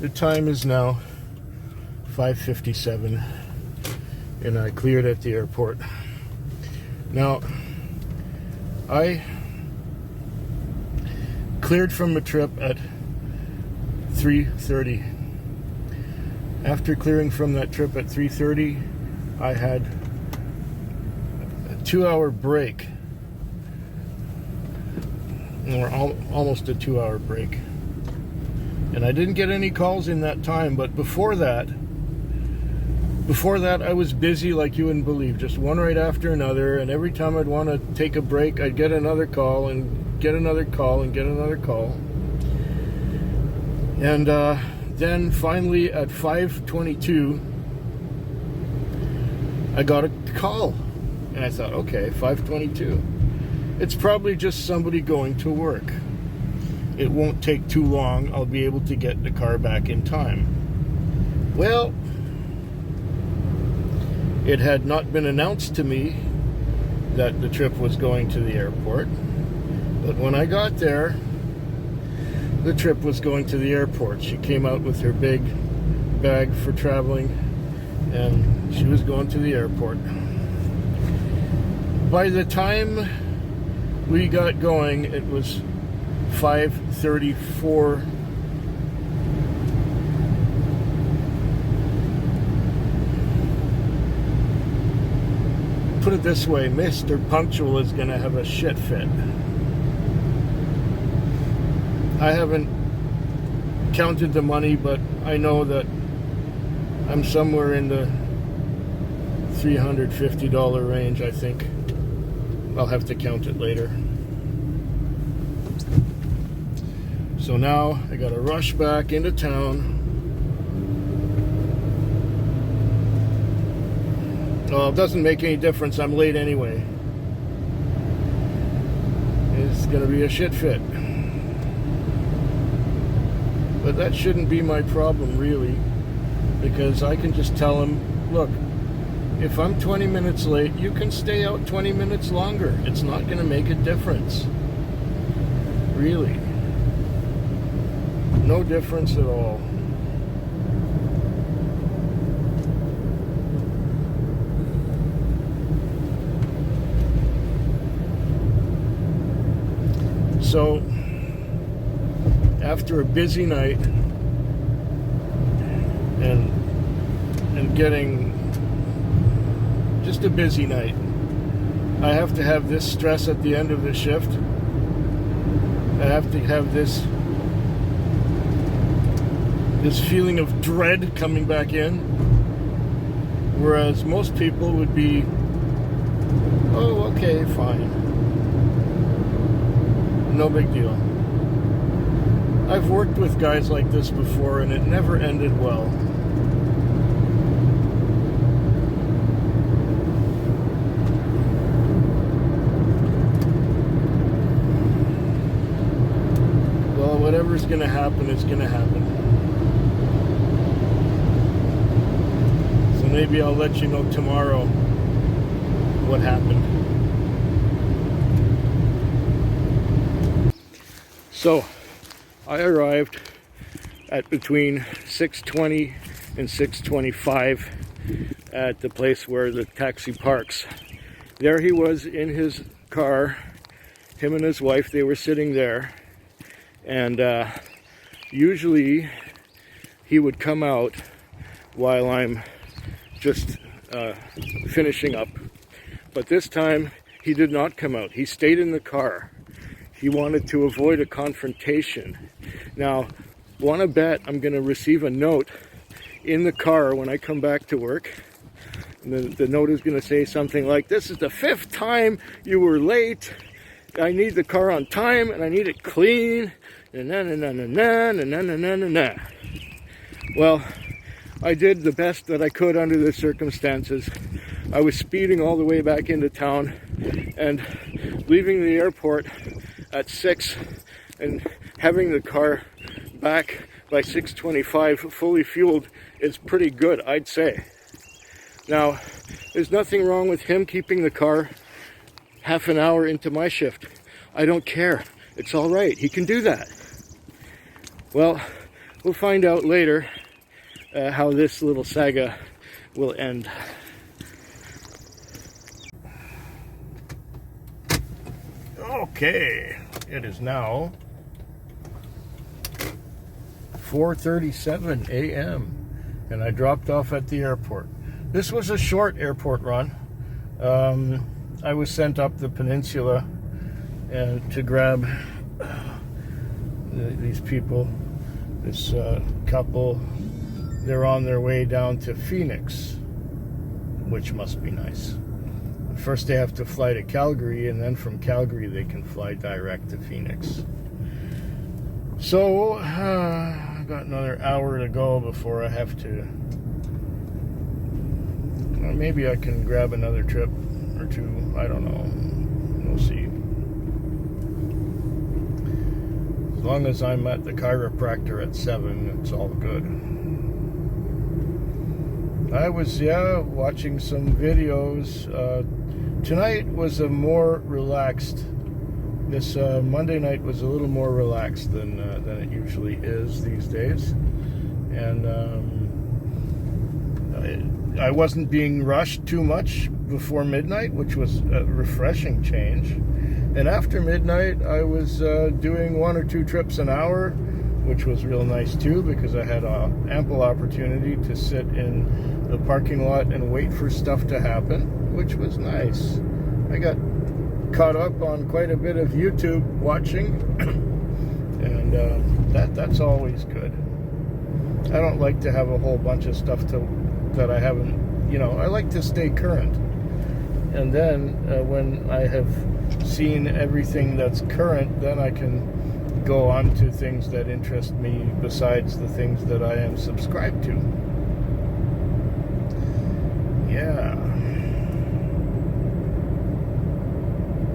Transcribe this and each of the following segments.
The time is now 5:57 and I cleared at the airport. Now, I cleared from the trip at 3:30. After clearing from that trip at 3:30, I had a 2-hour break, or almost a 2-hour break. And I didn't get any calls in that time, but before that I was busy like you wouldn't believe, just one right after another, and every time I'd want to take a break, I'd get another call and get another call and get another call. And then finally at 5:22, I got a call. And I thought, okay, 5:22. It's probably just somebody going to work. It won't take too long. I'll be able to get the car back in time. Well, it had not been announced to me that the trip was going to the airport. But when I got there, the trip was going to the airport. She came out with her big bag for traveling, and she was going to the airport. By the time we got going, it was 5:34. Put it this way, Mr. Punctual is going to have a shit fit. I haven't counted the money, but I know that I'm somewhere in the $350 range, I think. I'll have to count it later. So now I gotta rush back into town. Well, it doesn't make any difference, I'm late anyway. It's gonna be a shit fit. But that shouldn't be my problem, really, because I can just tell him, look, if I'm 20 minutes late, you can stay out 20 minutes longer. It's not gonna make a difference. Really. No difference at all. So, after a busy night and getting just a busy night, I have to have this stress at the end of the shift. I have to have this feeling of dread coming back in, whereas most people would be, oh, okay, fine, no big deal. I've worked with guys like this before and it never ended well. Well, whatever's gonna happen is gonna happen. Maybe I'll let you know tomorrow what happened. So, I arrived at between 6:20 and 6:25 at the place where the taxi parks. There he was in his car, him and his wife, they were sitting there. And usually he would come out while I'm just finishing up, but this time he did not come out. He stayed in the car. He wanted to avoid a confrontation. Now, want to bet I'm going to receive a note in the car when I come back to work. And the note is going to say something like, this is the 5th time you were late. I need the car on time and I need it clean. Na. Well, I did the best that I could under the circumstances. I was speeding all the way back into town and leaving the airport at 6 and having the car back by 6:25 fully fueled is pretty good, I'd say. Now, there's nothing wrong with him keeping the car half an hour into my shift. I don't care. It's all right. He can do that. Well, we'll find out later how this little saga will end. Okay, it is now 4:37 a.m. and I dropped off at the airport. This was a short airport run. I was sent up the peninsula and to grab these people, this couple. They're on their way down to Phoenix, which must be nice. First they have to fly to Calgary, and then from Calgary they can fly direct to Phoenix. So I got another hour to go before I have to, well, maybe I can grab another trip or two, I don't know, we'll see. As long as I'm at the chiropractor at 7, it's all good. I was, watching some videos. Tonight was a more relaxed, this Monday night was a little more relaxed than it usually is these days. And I wasn't being rushed too much before midnight, which was a refreshing change. And after midnight, I was doing 1 or 2 trips an hour, which was real nice too, because I had ample opportunity to sit in the parking lot and wait for stuff to happen, which was nice. I got caught up on quite a bit of YouTube watching, and that's always good. I don't like to have a whole bunch of stuff that I haven't, I like to stay current. And then when I have seen everything that's current, then I can go on to things that interest me besides the things that I am subscribed to. Yeah.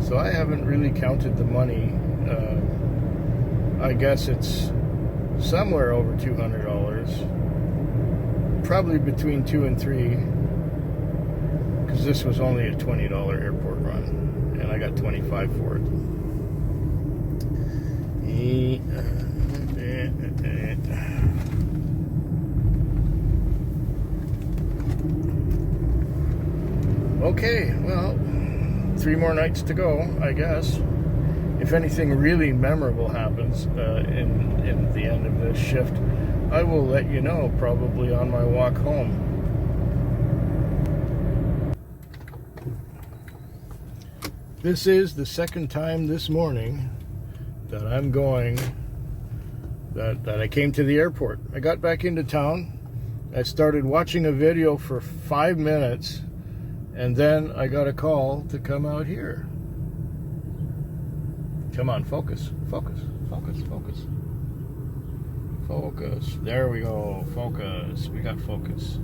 So I haven't really counted the money. I guess it's somewhere over $200. Probably between 2 and 3. Because this was only a $20 airport run. And I got 25 for it. Okay, well, 3 more nights to go, I guess. If anything really memorable happens in the end of this shift, I will let you know, probably on my walk home. This is the second time this morning that I'm going, that I came to the airport. I got back into town. I started watching a video for 5 minutes, and then I got a call to come out here. Come on, focus, focus, focus, focus. Focus. There we go. Focus. We got focus.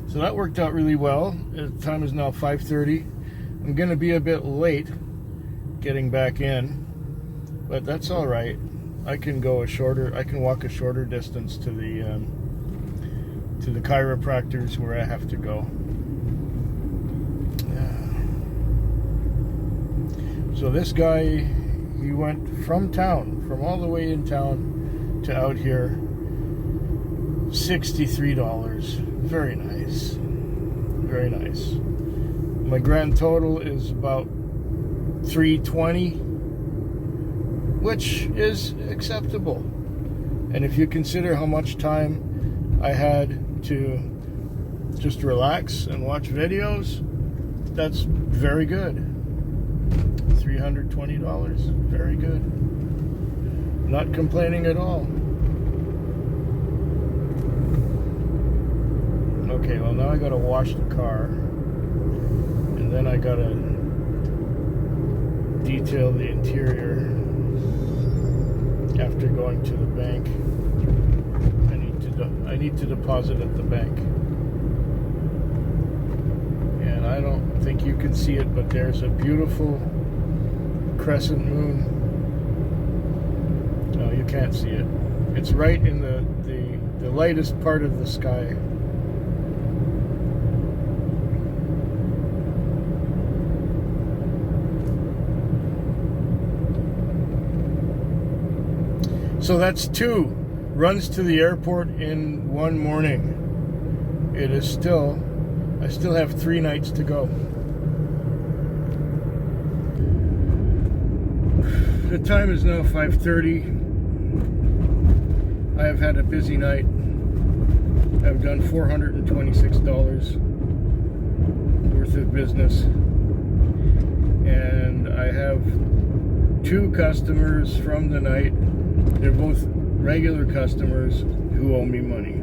So that worked out really well. The time is now 5:30. I'm going to be a bit late getting back in, but that's all right. I can walk a shorter distance to the chiropractors where I have to go. So this guy, he went from all the way in town to out here, $63. Very nice. Very nice. My grand total is about $320, which is acceptable. And if you consider how much time I had to just relax and watch videos, that's very good. $320, very good. Not complaining at all. Okay, well now I gotta wash the car, and then I gotta detail the interior after going to the bank. I need to deposit at the bank. And I don't think you can see it, but there's a beautiful crescent moon. No, you can't see it. It's right in the lightest part of the sky. So that's 2 runs to the airport in one morning. I still have 3 nights to go. The time is now 5:30. I have had a busy night. I've done $426 worth of business. And I have 2 customers from the night. They're both regular customers who owe me money.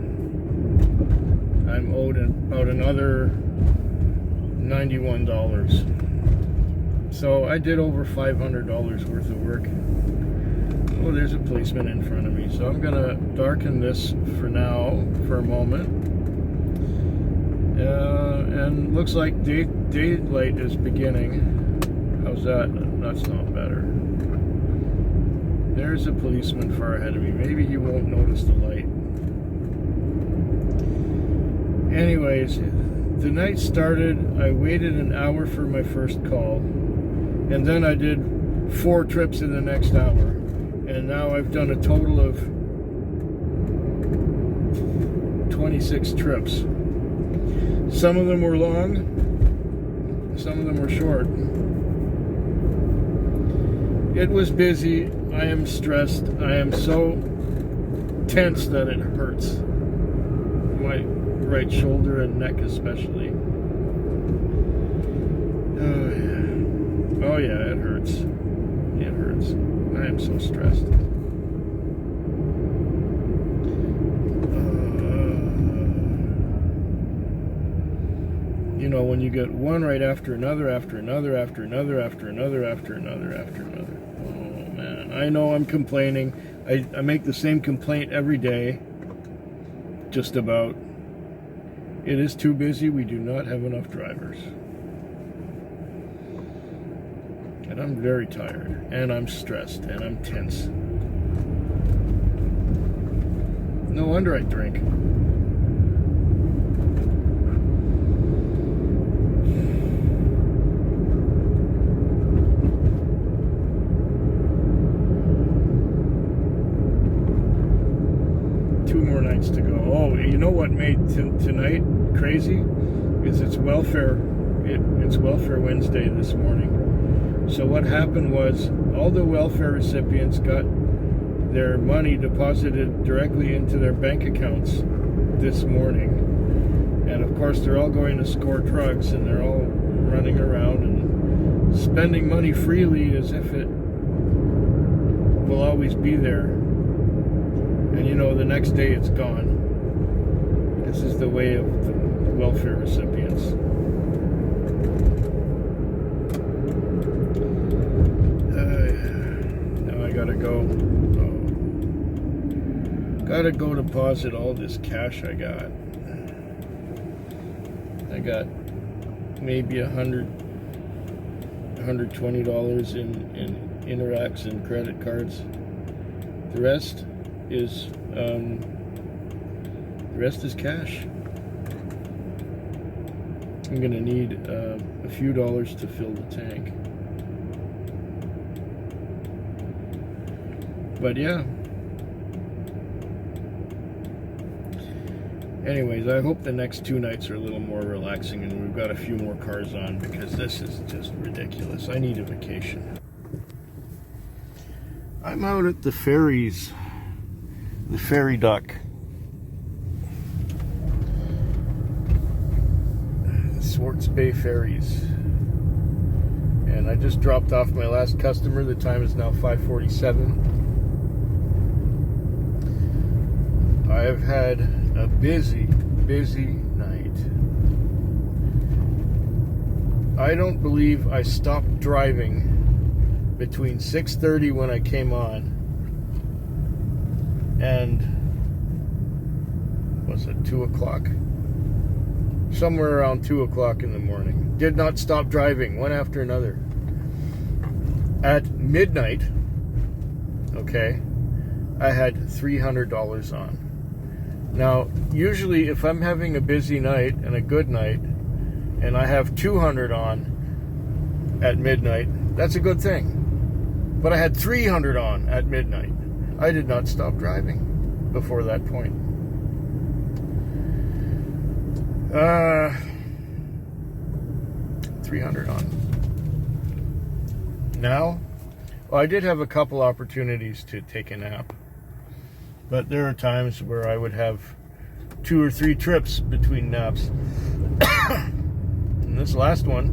I'm owed about another $91. So I did over $500 worth of work. Oh, there's a policeman in front of me. So I'm gonna darken this for now, for a moment. And looks like daylight is beginning. How's that? That's not better. There's a policeman far ahead of me. Maybe he won't notice the light. Anyways, the night started. I waited an hour for my first call. And then I did 4 trips in the next hour. And now I've done a total of 26 trips. Some of them were long, some of them were short. It was busy. I am stressed. I am so tense that it hurts. My right shoulder and neck especially. Oh yeah, it hurts. It hurts. I am so stressed. You know, when you get one right after another, after another, after another, after another, after another, after another. Oh man, I know I'm complaining. I make the same complaint every day. Just about. It is too busy. We do not have enough drivers. And I'm very tired, and I'm stressed, and I'm tense. No wonder I drink. Two more nights to go. Oh, you know what made tonight crazy? Is it's welfare. It's Welfare Wednesday this morning. So what happened was all the welfare recipients got their money deposited directly into their bank accounts this morning. And of course they're all going to score drugs, and they're all running around and spending money freely as if it will always be there. And you know, the next day it's gone. This is the way of the welfare recipients. Gotta go deposit all this cash I got. I got maybe $120 in Interacs and credit cards. The rest is cash. I'm gonna need a few dollars to fill the tank. But yeah. Anyways, I hope the next 2 nights are a little more relaxing and we've got a few more cars on, because this is just ridiculous. I need a vacation. I'm out at the ferries, the ferry dock. Swartz Bay Ferries. And I just dropped off my last customer. The time is now 5:47. I've had a busy night. I don't believe I stopped driving between 6:30 when I came on and was it 2 o'clock? Somewhere around 2 o'clock in the morning. Did not stop driving, one after another. At midnight, okay, I had $300 on. Now, usually if I'm having a busy night and a good night, and I have 200 on at midnight, that's a good thing. But I had 300 on at midnight. I did not stop driving. before that point. 300 on. Now, well, I did have a couple opportunities to take a nap, but there are times where I would have 2 or 3 trips between naps. And this last one,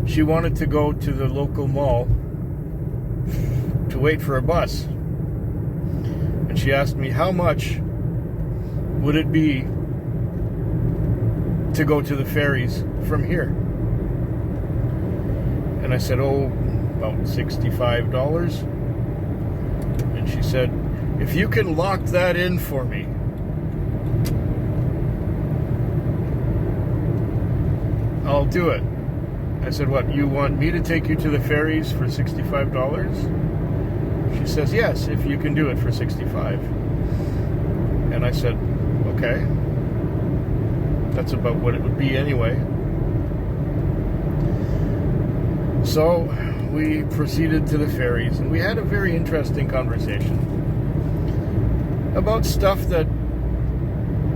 she wanted to go to the local mall to wait for a bus. And she asked me, how much would it be to go to the ferries from here? And I said, oh, about $65. And she said, if you can lock that in for me, I'll do it. I said, what, you want me to take you to the ferries for $65? She says, yes, if you can do it for $65. And I said, okay. That's about what it would be anyway. So we proceeded to the ferries, and we had a very interesting conversation about stuff that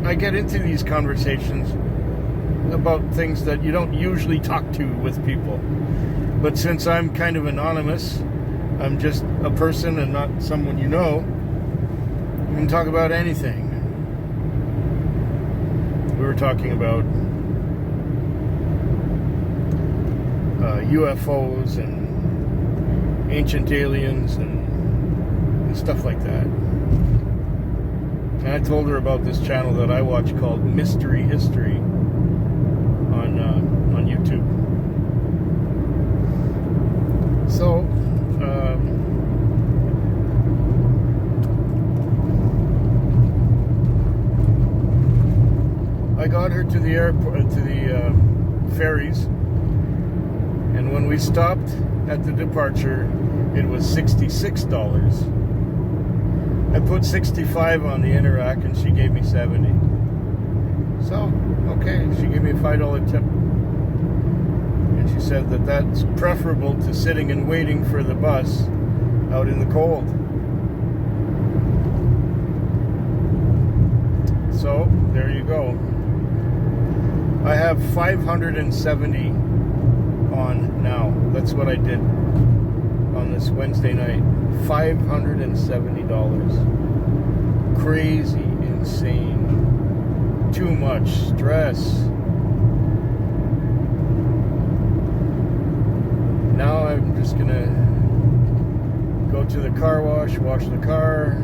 I get into these conversations about things that you don't usually talk to with people. But since I'm kind of anonymous, I'm just a person and not someone you know, we can talk about anything. We were talking about UFOs and ancient aliens and stuff like that. And I told her about this channel that I watch called Mystery History on YouTube. So I got her to the airport, to the ferries, and when we stopped at the departure, it was $66. I put 65 on the Interac, and she gave me 70. So, okay, she gave me a $5 tip. And she said that that's preferable to sitting and waiting for the bus out in the cold. So, there you go. I have 570 on now. That's what I did on this Wednesday night. $570. Crazy, insane. Too much stress. Now I'm just gonna go to the car wash the car,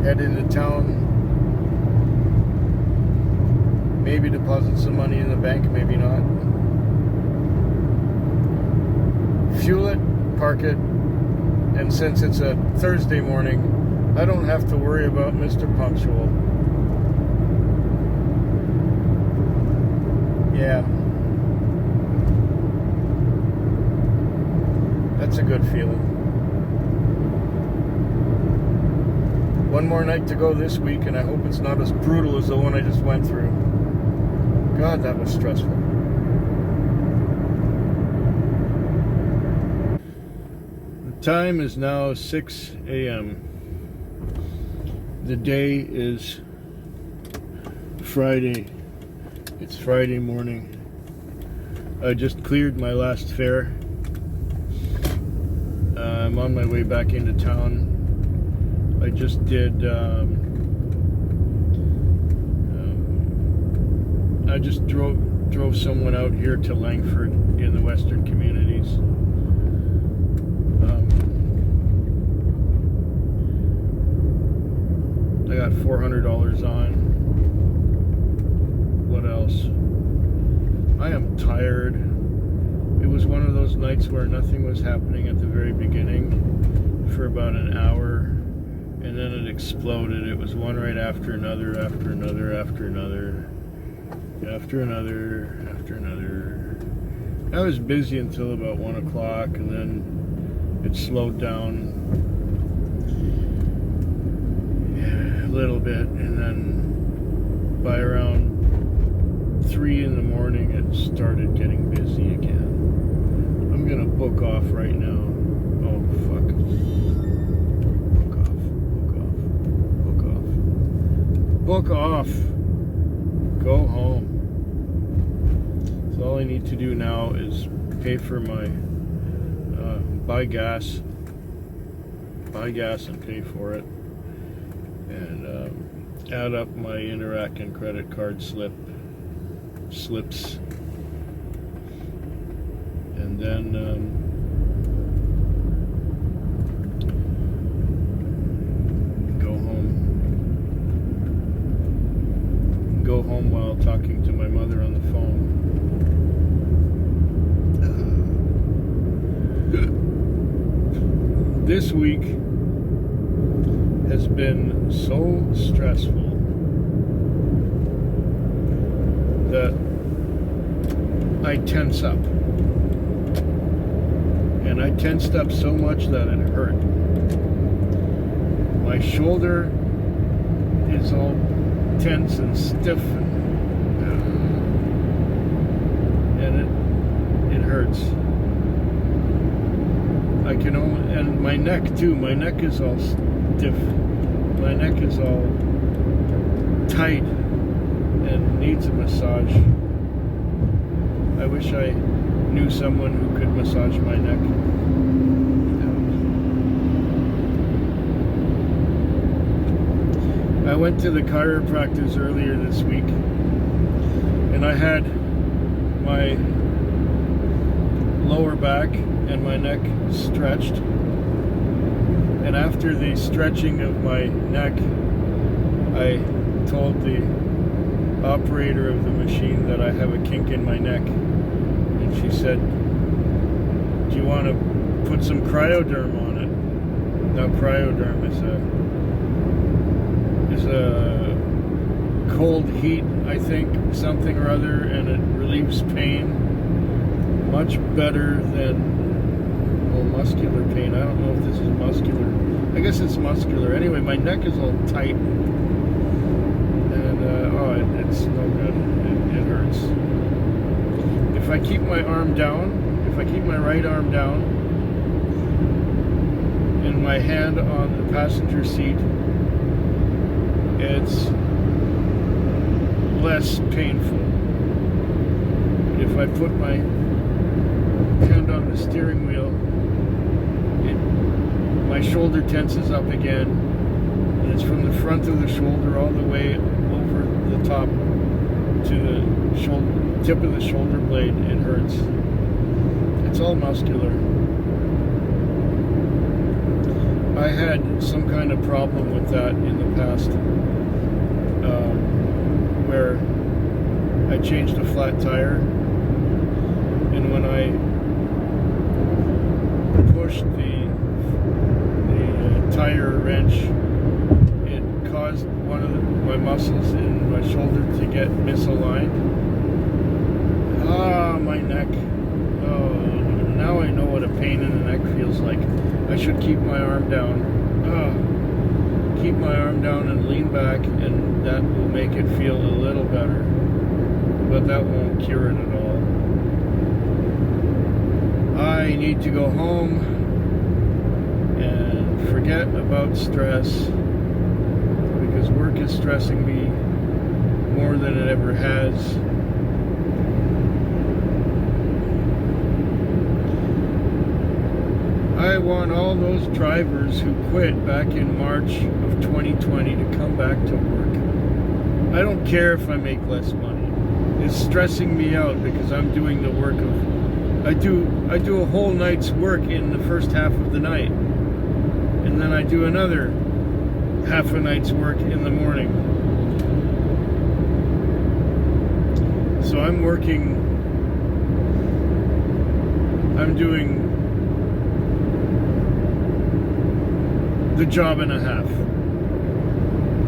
head into town, maybe deposit some money in the bank, maybe not. Fuel it, park it, and since it's a Thursday morning, I don't have to worry about Mr. Punctual. Yeah. That's a good feeling. One more night to go this week, and I hope it's not as brutal as the one I just went through. God, that was stressful. The time is now 6 a.m. The day is Friday. It's Friday morning. I just cleared my last fare. I'm on my way back into town. I just did I just drove someone out here to Langford in the Western Communities. I got $400 on. What else? I am tired. It was one of those nights where nothing was happening at the very beginning for about an hour, and then it exploded. It was one right after another, after another, after another, after another, after another. I was busy until about 1 o'clock, and then it slowed down a little bit, and then by around 3 in the morning it started getting busy again. I'm gonna book off right now. Oh fuck. book off. Go home. So all I need to do now is pay for my buy gas and pay for it, and add up my Interac and credit card slips, and then go home while talking to my mother on the phone. This week has been so stressful that I tense up. And I tensed up so much that it hurt. My shoulder is all tense and stiff, and it hurts. I can only, and my neck too. My neck is all stiff. My neck is all tight and needs a massage. I wish I knew someone who could massage my neck. I went to the chiropractor's earlier this week, and I had my lower back and my neck stretched, and after the stretching of my neck, I told the operator of the machine that I have a kink in my neck, and she said, "Do you want to put some cryoderm on it?" Now cryoderm is a cold heat, I think, something or other, and it relieves pain much better than muscular pain. I don't know if this is muscular. I guess it's muscular. Anyway, my neck is all tight, and it's no good. It hurts. If I keep my arm down, if I keep my right arm down and my hand on the passenger seat, it's less painful. If I put my hand on the steering wheel, my shoulder tenses up again, and it's from the front of the shoulder all the way over the top to the tip of the shoulder blade. It hurts. It's all muscular. I had some kind of problem with that in the past, where I changed a flat tire, and when I pushed the tire wrench, it caused one of my muscles in my shoulder to get misaligned. My neck. Oh, now I know what a pain in the neck feels like. I should keep my arm down. Keep my arm down and lean back, and that will make it feel a little better. But that won't cure it at all. I need to go home and forget about stress, because work is stressing me more than it ever has. I want all those drivers who quit back in March of 2020 to come back to work. I don't care if I make less money. It's stressing me out because I'm doing the work of, I do a whole night's work in the first half of the night, and then I do another half a night's work in the morning. So I'm doing the job and a half.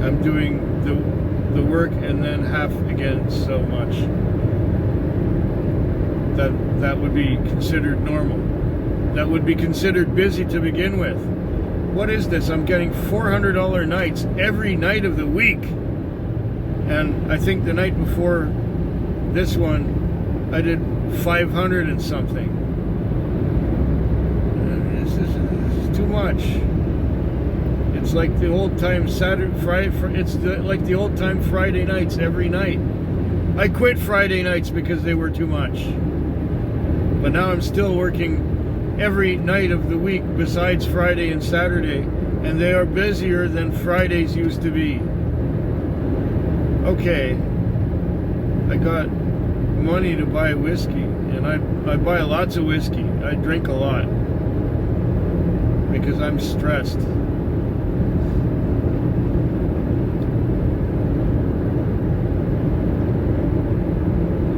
I'm doing the work and then half again so much. That would be considered normal. That would be considered busy to begin with. What is this? I'm getting $400 nights every night of the week. And I think the night before this one, I did 500 and something. This is too much. It's It's like the old time Saturday, Friday. It's like the old time Friday nights every night. I quit Friday nights because they were too much. But now I'm still working every night of the week besides Friday and Saturday, and they are busier than Fridays used to be. Okay, I got money to buy whiskey, and I buy lots of whiskey. I drink a lot because I'm stressed.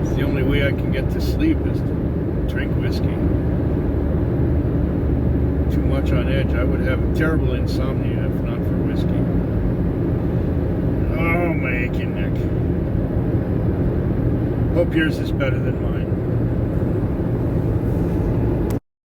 It's the only way I can get to sleep is to drink whiskey. Too much on edge. I would have terrible insomnia if not for whiskey. Oh, my aching neck. Hope yours is better than mine.